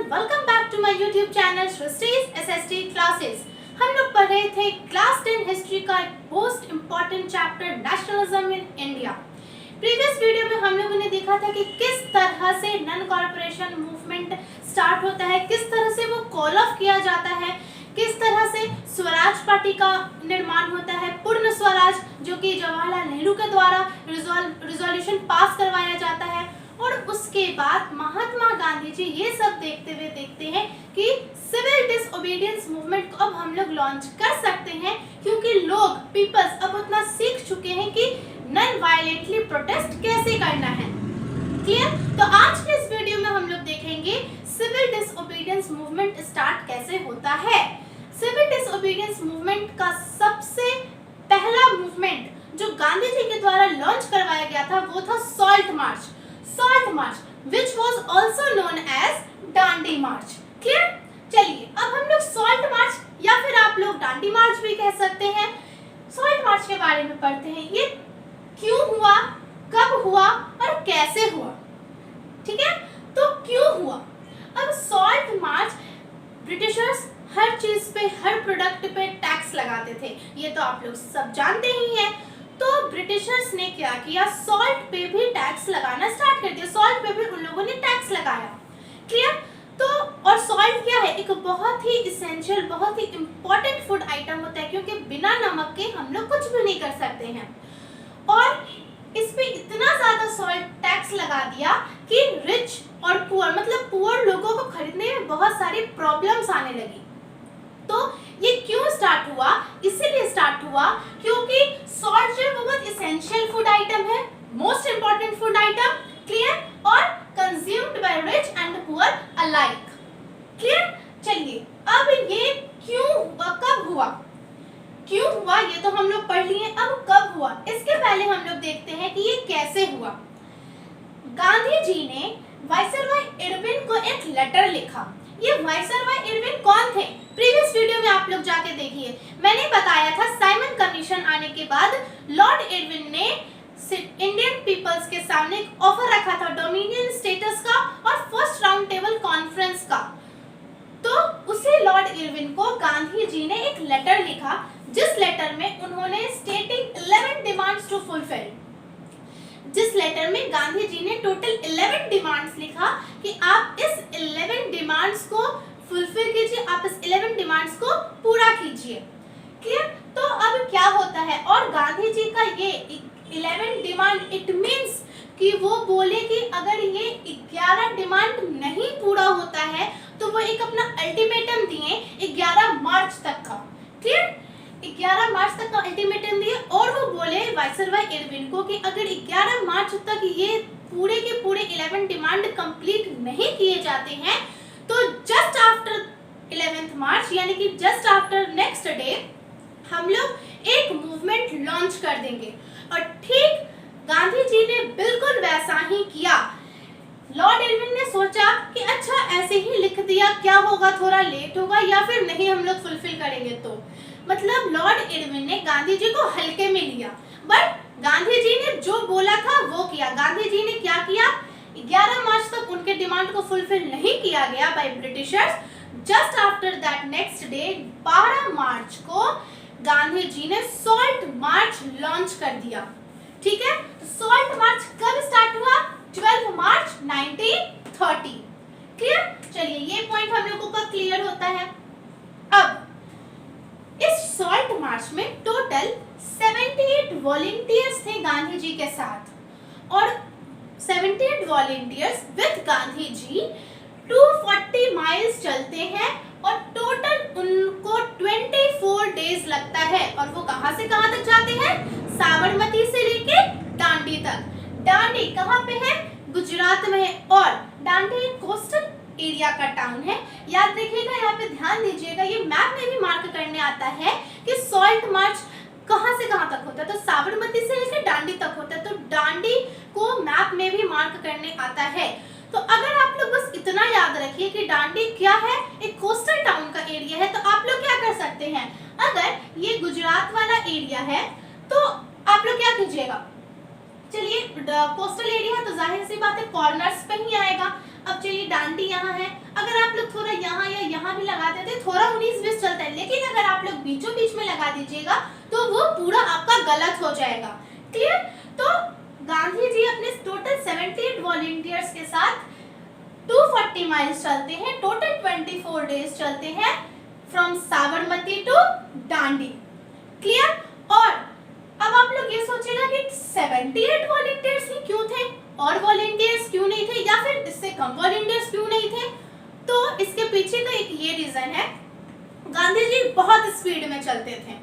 Welcome back to my YouTube channel Srishti's SST classes. हम लोग पढ़ रहे थे क्लास 10 हिस्ट्री का most important chapter nationalism in India. Previous video में हम लोगों ने देखा था कि किस तरह से नॉन कॉर्पोरेशन मूवमेंट स्टार्ट होता है, किस तरह से वो कॉल ऑफ किया जाता है, किस तरह से स्वराज पार्टी का निर्माण होता है, पूर्ण स्वराज जो कि जवाहरलाल नेहरू के द्वारा रिजोल्यूशन पास करवाया जाता है। और उसके बाद महात्मा गांधी जी ये सब देखते हैं कि सिविल डिसओबीडियंस मूवमेंट को अब हम लोग लॉन्च कर सकते हैं, क्योंकि लोग पीपल्स अब उतना सीख चुके हैं कि नॉन वायलेंटली प्रोटेस्ट कैसे करना है। क्लियर? तो आज के इस वीडियो में हम लोग देखेंगे सिविल डिसओबीडियंस मूवमेंट स्टार्ट कैसे होता है। सिविल डिसओबीडियंस मूवमेंट का सबसे पहला मूवमेंट जो गांधी जी के द्वारा लॉन्च करवाया गया था वो था salt march, which was also known as Dandi March. Clear? चलिए अब हम लोग सॉल्ट मार्च या फिर आप लोग डांडी मार्च भी कह सकते हैं, सॉल्ट मार्च के बारे में पढ़ते हैं। ये क्यों हुआ, कब हुआ और कैसे हुआ। ठीक है, तो क्यों हुआ? अब सॉल्ट मार्च ब्रिटिशर्स हर चीज पे, हर प्रोडक्ट पे टैक्स लगाते थे, ये तो आप लोग सब जानते ही हैं। तो ब्रिटिशर्स ने क्या किया, सॉल्ट पे भी टैक्स लगाना स्टार्ट कर दिया। सॉल्ट पे भी उन लोगों ने टैक्स लगाया। क्लियर? तो और सॉल्ट क्या है, एक बहुत ही इसेंशियल, बहुत ही इंपॉर्टेंट फूड आइटम होता है, क्योंकि बिना नमक के हम लोग कुछ भी नहीं कर सकते हैं। और इस पे इतना ज्यादा सॉल्ट टैक्स लगा दिया कि रिच और पुअर, मतलब पुअर लोगों को खरीदने में बहुत सारी प्रॉब्लम्स आने लगी। तो ये क्यों स्टार्ट हुआ? इसीलिए स्टार्ट हुआ क्योंकि सॉल्ट जो है वो बहुत इसेंशियल फूड आइटम है, most important food item. Clear? और consumed by rich and poor alike. Clear? चलिए अब ये क्यों हुआ, कब हुआ, क्यों हुआ ये तो हम लोग पढ़ लिए। अब कब हुआ, इसके पहले हम लोग देखते हैं कि ये कैसे हुआ। गांधी जी ने वाइसरॉय इरविन को एक लेटर लिखा। ये वाइसरॉय इरविन कौन थे? प्रीवियस वीडियो में आप लोग जाके देखिए, मैंने बताया था साइमन कमीशन आने के बाद लॉर्ड इरविन ने इंडियन पीपल्स के सामने एक ऑफर रखा था डोमिनियन स्टेटस का और फर्स्ट राउंड टेबल कॉन्फ्रेंस का। तो उसे लॉर्ड इरविन को गांधी जी ने एक लेटर लिखा, जिस लेटर में उन्होंने स्टेटिंग 11 डिमांड्स टू फुलफिल, जिस लेटर में गांधी जी ने टोटल 11 डिमांड्स लिखा कि आप इस 11 डिमांड्स को फुलफिल कीजिए, आप इस 11 डिमांड्स को पूरा कीजिए। क्लियर? तो अब क्या होता है, और गांधी जी का ये 11 डिमांड, इट मींस कि वो बोले कि अगर ये 11 डिमांड नहीं पूरा होता है तो वो एक अपना अल्टीमेटम दिए 11 मार्च तक का। क्लियर? 11 मार्च तक का अल्टीमेटम दिए और वो बोले वाइसरॉय इरविन को कि अगर 11 मार्च तक ये पूरे के पूरे 11 डिमांड कंप्लीट नहीं किए जाते हैं तो जस्ट आफ्टर 11th मार्च, यानी कि जस्ट आफ्टर नेक्स्ट डे, हम लोग एक मूवमेंट लॉन्च कर देंगे। और ठीक गांधी जी ने बिल्कुल वैसा ही किया। लॉर्ड इरविन ने सोचा कि अच्छा ऐसे ही लिख दिया, क्या होगा, थोड़ा लेट होगा या फिर नहीं हम लोग फुलफिल करेंगे। तो मतलब लॉर्ड इरविन ने गांधी जी को हल्के में लिया, बट गांधी जी ने जो बोला था वो किया। गांधी जी ने क्या किया, 11 मार्च तक उनके डिमांड को फुलफिल नहीं किया गया by Britishers. Just after that next day 12 मार्च को गांधी जी ने सॉल्ट मार्च लॉन्च कर दिया। ठीक है, तो सॉल्ट मार्च कब स्टार्ट हुआ? 12 मार्च 1930। क्लियर? चलिए ये पॉइंट हम लोगों का क्लियर होता है। अब इस सॉल्ट मार्च में टोटल 78 वॉलंटियर्स थे गांधी जी के साथ, और 78 volunteers with Gandhi ji 240 miles चलते हैं और टोटल उनको 24 डेज लगता है। और वो कहां से कहां तक जाते हैं? साबरमती से लेके दांडी तक। दांडी कहां पे है? गुजरात में है, और दांडी कोस्टल एरिया का टाउन है। याद रखिएगा, यहाँ पे ध्यान दीजिएगा, ये मैप में भी मार्क करने आता है कि सॉल्ट मार्च कहां से कहां तक होता है। तो साबरमती से लेकर दांडी तक होता है, तो दांडी को मैप में भी मार्क करने आता है। तो अगर आप लोग बस इतना याद रखिए कि दांडी क्या है, एक कोस्टल टाउन का एरिया है, तो आप लोग क्या कर सकते हैं, अगर ये गुजरात वाला एरिया है तो आप लोग क्या कीजिएगा, चलिए कोस्टल एरिया है तो जाहिर सी बात है कॉर्नर्स पे ही आएगा। अब चलिए ये डांडी यहाँ है, अगर आप लोग थोड़ा यहाँ या यहाँ भी लगा देते थोड़ा 19-20 चलता है, लेकिन अगर आप लोग बीचों बीच में लगा दीजिएगा तो वो पूरा आपका गलत हो जाएगा। क्लियर? तो गांधी जी अपने टोटल 78 वॉलंटियर्स के साथ 240 माइल्स चलते हैं, टोटल 24 डेज चलते हैं from Sabarmati to Dandi. Clear? और अब आप लोग ये सोचेगा कि 78 वॉलंटियर्स ही क्यों थे और वॉलंटियर्स क्यों नहीं थे या फिर इससे कम वॉलंटियर्स क्यों नहीं थे? तो इसके पीछे का एक ये रीजन है, गांधी जी बहुत स्पीड में चलते थे।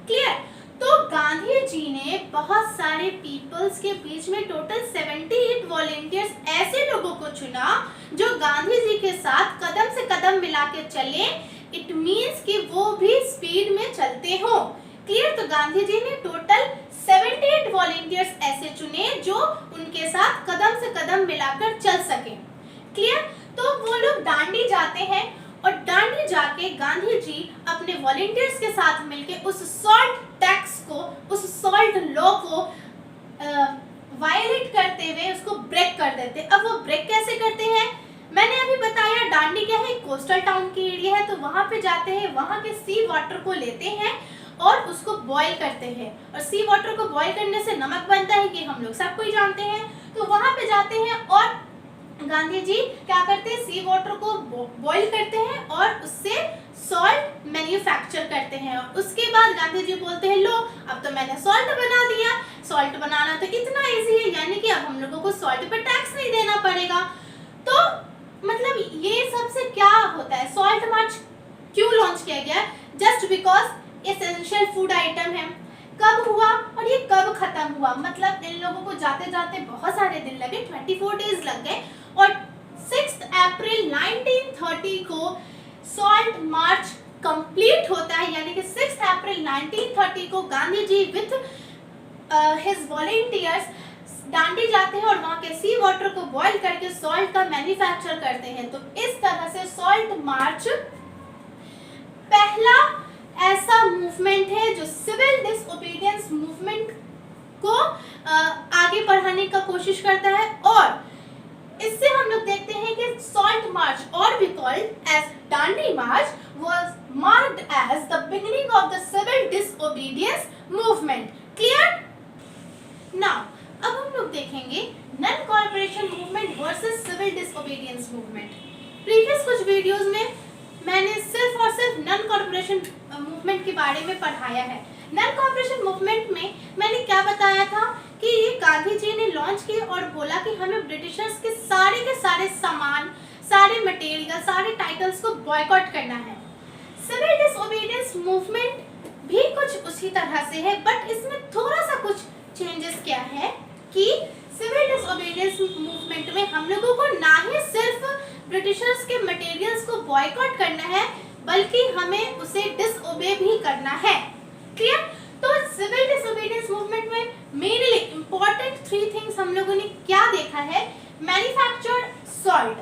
क्लियर? तो गांधी जी ने बहुत सारे पीपल्स के बीच में टोटल 78 वॉलंटियर्स ऐसे लोगों को चुना जो गांधी जी के साथ कदम से कदम मिला के चले। इट मीन्स कि वो भी स्पीड में चलते हो। क्लियर? तो गांधी जी ने टोटल 78 वॉलंटियर्स ऐसे चुने जो उनके साथ कदम से कदम मिलाकर चल सके। क्लियर? तो वो लोग डांडी जाते हैं और डांडी जाके गांधी जी अपने वॉलंटियर्स के साथ मिलके उस सॉल्ट टैक्स को, उस सॉल्ट लॉ को वायलेट करते हुए उसको ब्रेक कर देते। अब वो ब्रेक कैसे करते हैं? मैंने अभी बताया डांडी क्या है, कोस्टल टाउन की एरिया है, तो वहां पे जाते हैं, वहां के सी वाटर को लेते हैं और उसको बॉईल करते हैं। और सी वाटर को बॉईल करने से नमक बनता है कि हम लोग सब कोई जानते हैं। तो वहां पे जाते हैं और गांधी जी क्या करते हैं, सी वाटर को बॉईल करते हैं और उससे सॉल्ट मैन्युफैक्चर करते हैं। और उसके बाद गांधी जी बोलते हैं, लो अब तो मैंने सॉल्ट बना दिया, सॉल्ट बनाना तो इतना इजी है, यानी कि अब हम लोगों को सॉल्ट पर टैक्स नहीं देना पड़ेगा। तो मतलब ये सबसे क्या होता है, सॉल्ट मार्च क्यों लॉन्च किया गया? Just because essential food item है। कब हुआ और ये कब खत्म हुआ? मतलब इन लोगों को जाते जाते बहुत सारे दिन लगे, 24 डेज लग गए और 6 अप्रैल 1930 को सॉल्ट मार्च कंप्लीट होता है। यानी कि 6 अप्रैल 1930 को Gandhi ji with his volunteers डांडी जाते हैं और वहां के सी वाटर को बॉईल करके सॉल्ट का मैन्युफैक्चर करते हैं। तो इस तरह से सॉल्ट मार्च पहला ऐसा मूवमेंट है जो सिविल डिसओबीडियंस मूवमेंट को आगे बढ़ाने का कोशिश करता है। और इससे हम लोग देखते हैं कि सॉल्ट मार्च और भी called as Dandi march was marked as the beginning of the civil disobedience movement. Clear? Now अब हम लोग देखेंगे non corporation movement versus civil disobedience movement. Previous कुछ वीडियोस में मैंने सिर्फ और सिर्फ नॉन कॉर्पोरेशन मूवमेंट के बारे में पढ़ाया है। नॉन कॉर्पोरेशन मूवमेंट में मैंने क्या बताया था कि ये गांधी जी ने लॉन्च किया और बोला कि हमें ब्रिटिशर्स के सारे सामान, सारे मटेरियल, सारे टाइटल्स को बॉयकॉट करना है। सिविल डिसओबीडियंस मूवमेंट भी कुछ उसी तरह से है, बट इसमें थोड़ा सा कुछ चेंजेस क्या है कि सिविल डिसओबीडियंस मूवमेंट में हम लोगों को ना ही सिर्फ ब्रिटिशर्स के मटेरियल्स को बॉयकॉट करना है, बल्कि हमें उसे डिसओबे भी करना है। क्लियर? तो सिविल डिसओबीडियंस मूवमेंट में मेनली इंपॉर्टेंट 3 थिंग्स हम लोगों ने क्या देखा है। मैन्युफैक्चर्ड सॉल्ट,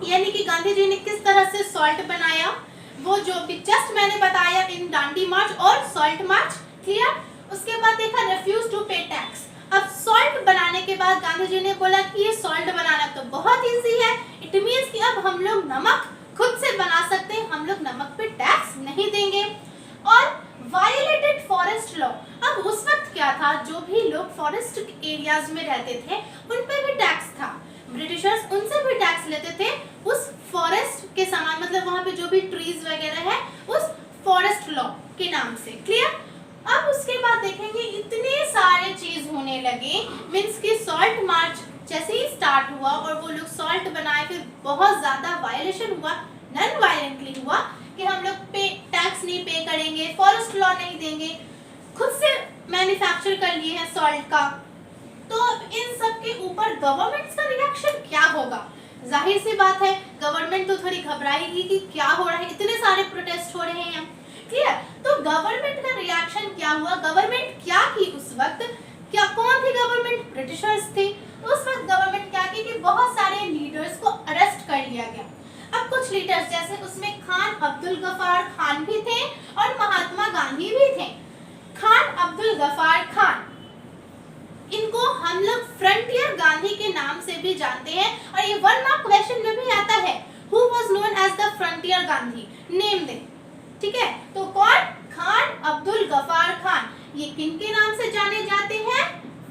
यानी कि गांधी जी ने किस तरह से सॉल्ट बनाया, वो जो भी जस्ट मैंने बताया इन डांडी मार्च और सॉल्ट मार्च। क्लियर? उसके बाद देखा रिफ्यूज टू पे टैक्स। अब सॉल्ट बनाने के बाद गांधी जी ने बोला कि ये सॉल्ट बनाना तो बहुत इजी है, इट मींस कि अब हम लोग नमक खुद से बना सकते हैं, हम लोग नमक पे टैक्स नहीं देंगे। और वायलेटेड फॉरेस्ट लॉ, अब उस वक्त क्या था, जो भी लोग फॉरेस्ट एरियाज में रहते थे उन पे भी टैक्स था, ब्रिटिशर्स उनसे भी टैक्स लेते थे उस फॉरेस्ट के सामान, मतलब वहां पे जो भी ट्रीज वगैरह है उस फॉरेस्ट लॉ के नाम से। क्लियर? अब उसके बाद देखेंगे इतने सारे चीज होने लगे, मीन्स कि सॉल्ट मार्च जैसे ही स्टार्ट हुआ और वो लोग सॉल्ट बनाए, फिर बहुत ज्यादा वायलेशन हुआ, नॉन वायलेंटली हुआ कि हम लोग पे टैक्स नहीं पे करेंगे, फॉरेस्ट लॉ नहीं देंगे, खुद से मैन्युफैक्चर कर लिए हैं सॉल्ट का। तो इन सब के ऊपर गवर्नमेंट का रिएक्शन क्या होगा? जाहिर सी बात है गवर्नमेंट तो थोड़ी घबराएगी कि क्या हो रहा है, इतने सारे प्रोटेस्ट हो रहे हैं। क्लियर? तो गवर्नमेंट का रिएक्शन क्या हुआ, गवर्नमेंट क्या की उस वक्त, क्या कौन थी गवर्नमेंट? ब्रिटिशर्स थी। उस वक्त गवर्नमेंट क्या की कि बहुत सारे लीडर्स को अरेस्ट कर लिया गया। अब कुछ लीडर्स जैसे उसमें खान अब्दुल गफार खान भी थे और महात्मा गांधी भी थे। खान अब्दुल गफार खान, इनको हम लोग फ्रंटियर गांधी के नाम से भी जानते हैं और ये 1 मार्क क्वेश्चन में भी फ्रंटियर गांधी, नेम दे। ठीक है, तो कौन? खान अब्दुल गफ्फार खान। ये किन के नाम से जाने जाते हैं?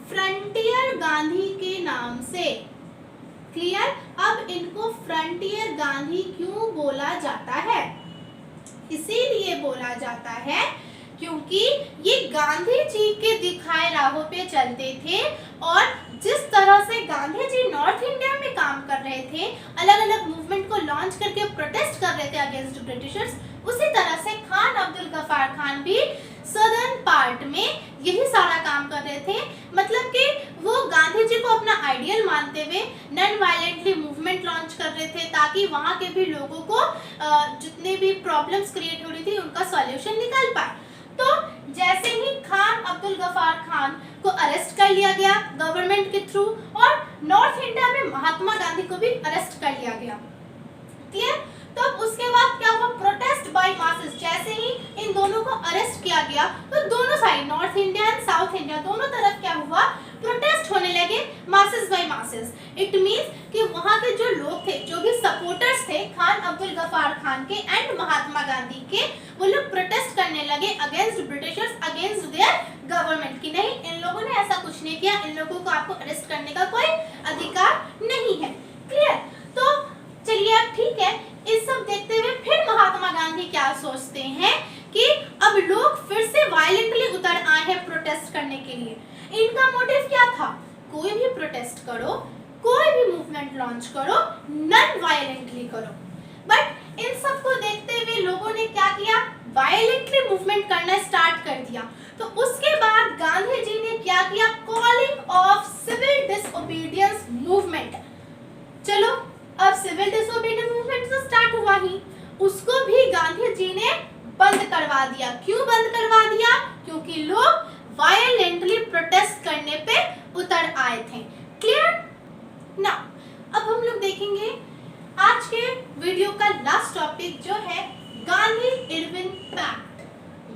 फ्रंटियर गांधी के नाम से। क्लियर? अब इनको फ्रंटियर गांधी क्यों बोला जाता है? इसीलिए बोला जाता है क्योंकि ये गांधी जी के दिखाए राहों पे चलते थे और जिस तरह से गांधी जी नॉर्थ इंडिया में काम कर रहे थे, अलग अलग मूवमेंट को लॉन्च करके प्रोटेस्ट कर रहे थे अगेंस्ट ब्रिटिशर्स, उसी तरह से खान अब्दुल गफ्फार खान भी सदर्न पार्ट में यही सारा काम कर रहे थे। मतलब कि वो गांधी जी को अपना आइडियल मानते हुए नॉन वायलेंटली मूवमेंट लॉन्च कर रहे थे ताकि वहाँ के भी लोगों को जितने भी प्रॉब्लम्स क्रिएट हो रही थी उनका सॉल्यूशन निकल पाए। तो जैसे ही खान अब्दुल गफ्फार खान को अरेस्ट कर लिया गया गवर्नमेंट के थ्रू और नॉर्थ इंडिया में महात्मा गांधी को भी अरेस्ट कर लिया गया। क्लियर? तो उसके बाद क्या हुआ? Protest by masses. जैसे ही इन दोनों को अरेस्ट किया गया तो दोनों side, north India and south India, दोनों तरफ क्या हुआ? प्रोटेस्ट होने लगे masses by masses. It means कि वहां के जो लोग थे, जो भी सपोर्टर्स थे खान अब्दुल गफ्फार खान के एंड महात्मा गांधी के, वो लोग प्रोटेस्ट करने लगे against Britishers, against their government की नहीं, इन लोगों ने ऐसा कुछ नहीं किया, इन लोगों को आपको अरेस्ट करने का कोई अधिकार नहीं है। क्लियर? तो चलिए अब ठीक है, इस सब देखते हुए फिर महात्मा गांधी क्या सोचते हैं कि अब लोग फिर से वायलेंटली उतर आए हैं प्रोटेस्ट करने के लिए। इनका मोटिव क्या था? कोई भी प्रोटेस्ट करो, कोई भी मूवमेंट लॉन्च करो, नॉन वायलेंटली करो। बट इन सब को देखते हुए लोगों ने क्या किया? वायलेंटली मूवमेंट करना स्टार्ट कर दिया। तो उसके बाद गांधी जी ने क्या किया? Calling off civil disobedience movement. चलो अब सिविल डिसओबीडियंस मूवमेंट तो स्टार्ट हुआ ही, उसको भी गांधी जी ने बंद करवा दिया। क्यों बंद करवा दिया? क्योंकि लोग वायलेंटली प्रोटेस्ट करने पे उतर आए थे। क्लियर? ना अब हम लोग देखेंगे आज के वीडियो का लास्ट टॉपिक जो है Gandhi Irwin pact.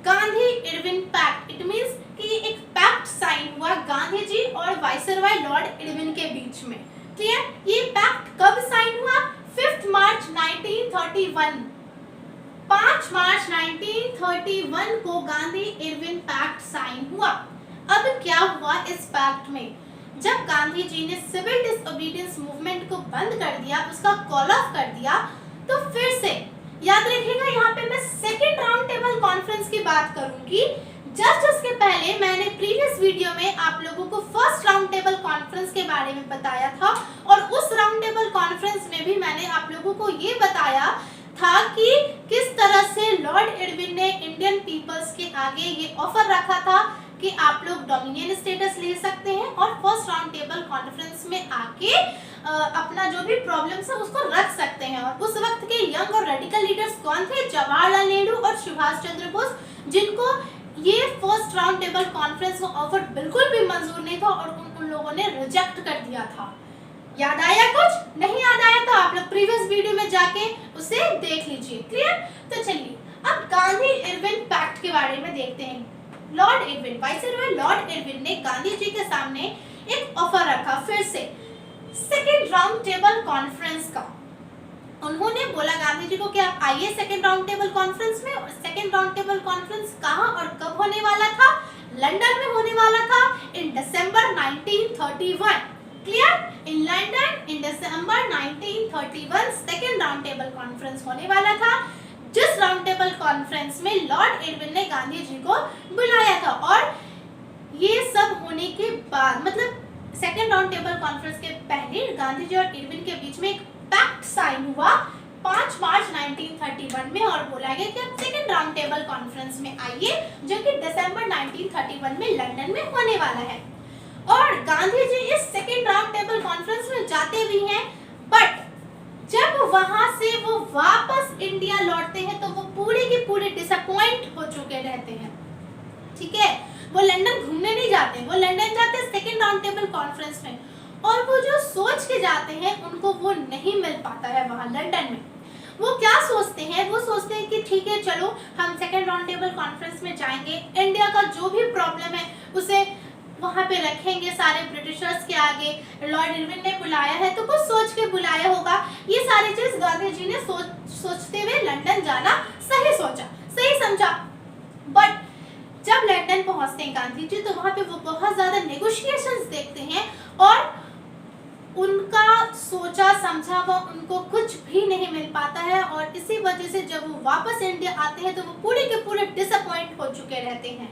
Gandhi Irwin pact, it means कि एक पैक्ट साइन हुआ गांधी जी और वाइसरॉय लॉर्ड इरविन के बीच में। क्लियर? ये पैक्ट कब साइन हुआ? 5 मार्च 1931। 5 मार्च 1931 को गांधी इरविन पैक्ट साइन हुआ। अब क्या हुआ इस पैक्ट में? जब गांधी जी ने सिविल डिसओबीडियंस मूवमेंट को बंद कर दिया, उसका कॉल ऑफ कर दिया, तो फिर से याद रखिएगा यहाँ पे मैं सेकेंड राउंड टेबल कॉन्फ्रेंस की बात करूंगी। जस्ट उसके पहले मैंने प्रीवियस वीडियो में आप लोगों को फर्स्ट राउंड टेबल कॉन्फ्रेंस के बारे में बताया था और उस राउंड टेबल कॉन्फ्रेंस में भी मैंने आप लोगों को ये बताया था कि किस तरह से लॉर्ड इरविन ने इंडियन पीपल्स के आगे ये ऑफर रखा था कि आप लोग डोमिनियन स्टेटस ले सकते हैं और फर्स्ट राउंड टेबल कॉन्फ्रेंस में आके अपना जो भी प्रॉब्लम्स है उसको रख सकते हैं। और उस वक्त के यंग और रेडिकल लीडर्स कौन थे? जवाहरलाल नेहरू और सुभाष चंद्र बोस, जिनको ये फर्स्ट राउंड टेबल कॉन्फ्रेंस का ऑफर बिल्कुल भी मंजूर नहीं था और उन लोगों ने रिजेक्ट कर दिया था। याद आया? कुछ नहीं याद आया तो आप लोग प्रीवियस वीडियो में जाके उसे देख लीजिए। क्लियर? तो चलिए अब गांधी इरविन पैक्ट के बारे में देखते हैं। Lord Irwin, viceroy Lord Irwin ने गांधी जी के सामने एक ऑफर रखा फिर से सेकेंड राउंड टेबल कॉन्फ्रेंस का। उन्होंने बोला गांधी जी को कि आप आइए सेकेंड राउंड टेबल कॉन्फ्रेंस में। और सेकेंड राउंड टेबल कॉन्फ्रेंस कहाँ और कब होने वाला था? लंदन में होने वाला था इन दिसंबर 1931। Clear? In London in December 1931 second round table conference होने वाला था, जिस राउंड टेबल कॉन्फ्रेंस में लॉर्ड इरविन ने गांधी जी को बुलाया था। और ये सब होने के बाद, मतलब सेकेंड राउंड टेबल कॉन्फ्रेंस के पहले गांधी जी और इरविन के बीच में एक पैक्ट साइन हुआ 5 मार्च 1931 में और बोला गया कि आप सेकेंड राउंड टेबल कॉन्फ्रेंस में आइए, जो कि दिसंबर 1931 में लंदन में होने वाला है। और गांधी जी इस सेकेंड राउंड टेबल कॉन्फ्रेंस में जाते भी हैं, बट जब वहां से वो वापस इंडिया लौटते हैं तो वो पूरे के पूरे डिसअपॉइंट हो चुके रहते हैं। ठीक है? वो लंदन घूमने नहीं जाते, वो लंदन जाते हैं सेकेंड राउंड टेबल कॉन्फ्रेंस में, और वो जो सोच के जाते हैं उनको वो नहीं मिल पाता है वहां लंदन में। वो क्या सोचते हैं? वो सोचते हैं कि ठीक है चलो हम सेकेंड राउंड टेबल कॉन्फ्रेंस में जाएंगे, इंडिया का जो भी प्रॉब्लम है उसे वहां पे रखेंगे सारे ब्रिटिशर्स के आगे। लॉर्ड इरविन ने बुलाया है तो कुछ सोच के बुलाया होगा। ये सारी चीज गांधी जी ने सोचते हुए लंदन जाना सही सोचा, सही समझा। बट जब लंदन पहुंचते हैं गांधी जी तो वहां पे वो बहुत ज्यादा नेगोशिएशंस देखते हैं और उनका सोचा समझा वो उनको कुछ भी नहीं मिल पाता है और इसी वजह से जब वो वापस इंडिया आते हैं तो वो पूरे के पूरे डिसअपॉइंट हो चुके रहते हैं।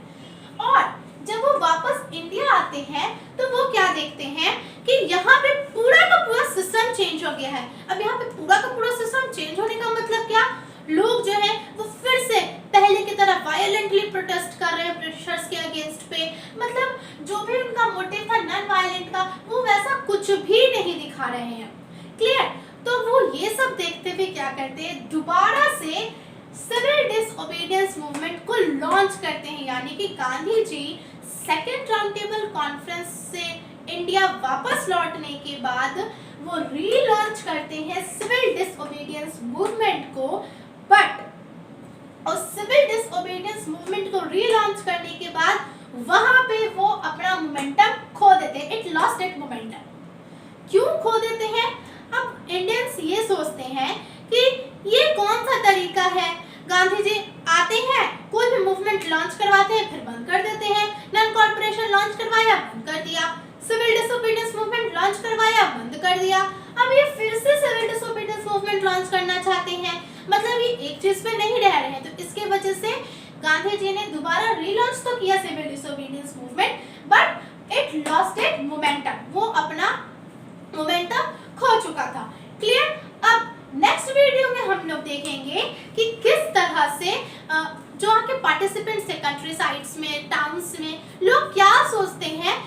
और जब वो वापस इंडिया आते हैं तो वो क्या देखते हैं कि यहाँ पे पूरा का पूरा सिस्टम चेंज हो गया है। अब यहाँ पे पूरा का पूरा सिस्टम चेंज होने का मतलब क्या, लोग जो है वो फिर से पहले की तरह वायलेंटली प्रोटेस्ट कर रहे हैं ब्रिटिशर्स के अगेंस्ट पे। मतलब जो भी उनका मोटिव था नॉन वायलेंट का वो वैसा कुछ भी नहीं दिखा रहे हैं। क्लियर? तो वो ये सब देखते हुए क्या करते हैं, दोबारा से सिविल डिसओबीडियंस मूवमेंट को लॉन्च करते हैं। यानी कि Gandhi ji second round table conference से इंडिया वापस लौटने के बाद वो रीलॉन्च करते हैं सिविल डिसओबीडियंस मूवमेंट को। बट और सिविल डिसओबीडियंस मूवमेंट को रीलॉन्च करने के बाद वहां पे वो अपना मोमेंटम खो देते हैं। It lost it momentum. क्यों खो देते हैं? अब इंडियंस ये सोचते हैं कि ये कौन सा तरीका है, गांधी जी आते हैं कोई भी मूवमेंट लॉन्च करवाते हैं फिर बंद कर देते हैं। नॉन कॉर्पोरेशन लॉन्च करवाया बंद कर दिया, सिविल डिसओबीडियंस मूवमेंट लॉन्च करवाया बंद कर दिया, अब ये फिर से सिविल डिसओबीडियंस मूवमेंट लॉन्च करना चाहते हैं। मतलब ये एक चीज पे नहीं रह रहे हैं। तो इसके वजह से गांधी जी ने दोबारा रीलॉन्च तो किया civil disobedience movement but it lost it momentum. वो अपना मोमेंटम खो चुका था। क्लियर? अब नेक्स्ट वीडियो में हम लोग देखेंगे कि किस तरह से जो वहाँ के पार्टिसिपेंट्स है कंट्री साइड्स में, टाउन्स में, लोग क्या सोचते हैं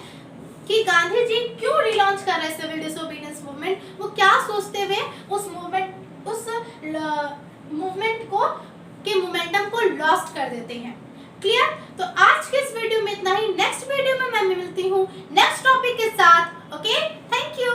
कि गांधी जी क्यों रिलॉन्च कर रहे हैं सिविल डिसोबीडियंस मूवमेंट, वो क्या सोचते हुए उस मूवमेंट को के मोमेंटम को लॉस्ट कर देते हैं। क्लियर? तो आज के इस वीडियो में इतना ही। नेक्स्ट वीडियो में मैं मिलती हूँ नेक्स्ट टॉपिक के साथ। Okay, thank you.